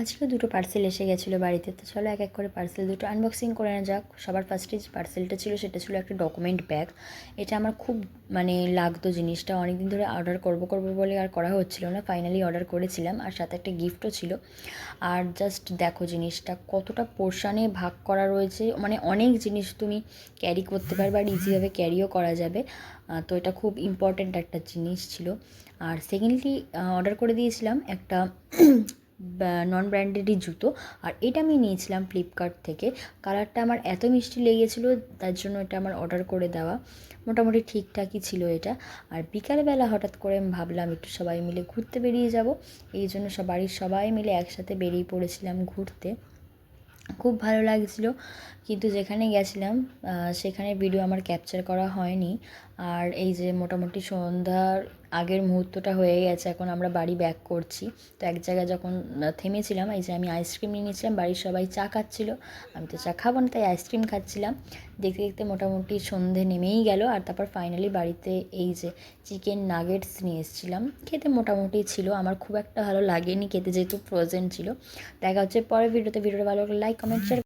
আজকে দুটো পার্সেল এসে গেছিলো বাড়িতে, তো চলো এক এক করে পার্সেল দুটো আনবক্সিং করে নেওয়া যাক। সবার ফার্স্টে যে পার্সেলটা ছিল সেটা ছিল একটা ডকুমেন্ট ব্যাগ। এটা আমার খুব লাগতো জিনিসটা, অনেক দিন ধরে অর্ডার করবো বলে আর করা হচ্ছিলো না, ফাইনালি অর্ডার করেছিলাম আর সাথে একটা গিফটও ছিল। আর জাস্ট দেখো জিনিসটা কতটা পোর্শানে ভাগ করা রয়েছে, অনেক জিনিস তুমি ক্যারি করতে পারবে আর ইজিভাবে ক্যারিও করা যাবে। তো এটা খুব ইম্পর্ট্যান্ট একটা জিনিস ছিল। আর সেকেন্ডলি অর্ডার করে দিয়েছিলাম একটা নন ব্র্যান্ডেডই জুতো, আর এটা আমি নিয়েছিলাম ফ্লিপকার্ট থেকে। কালারটা আমার এত মিষ্টি লেগেছিলো, তার জন্য এটা আমার অর্ডার করে দেওয়া। মোটামুটি ঠিকঠাকই ছিল এটা। আর বিকালবেলা হঠাৎ করে আমি ভাবলাম একটু সবাই মিলে ঘুরতে বেরিয়ে যাব, এই জন্য বাড়ির সবাই মিলে একসাথে বেরিয়ে পড়েছিলাম ঘুরতে। খুব ভালো লাগছিলো, কিন্তু যেখানে গেছিলাম সেখানে ভিডিও আমার ক্যাপচার করা হয়নি। আর এই যে মোটামুটি সন্ধ্যার আগের মুহূর্তটা হয়ে গেছে, এখন আমরা বাড়ি ব্যাক করছি। তো এক জায়গায় যখন থেমেছিলাম, এই যে আমি আইসক্রিম নিয়ে নিয়েছিলাম, বাড়ির সবাই চা খাচ্ছিলো, আমি তো চা খাবো না তাই আইসক্রিম খাচ্ছিলাম। দেখতে দেখতে মোটামুটি সন্ধে নেমেই গেল। আর তারপর ফাইনালি বাড়িতে এই যে চিকেন নাগেটস নিয়ে এসেছিলাম, খেতে মোটামুটি ছিল, আমার খুব একটা ভালো লাগেনি খেতে যেহেতু ফ্রোজেন ছিল। দেখা হচ্ছে পরের ভিডিওতে। ভিডিওটা ভালো লাগলে লাইক কমেন্ট শেয়ার।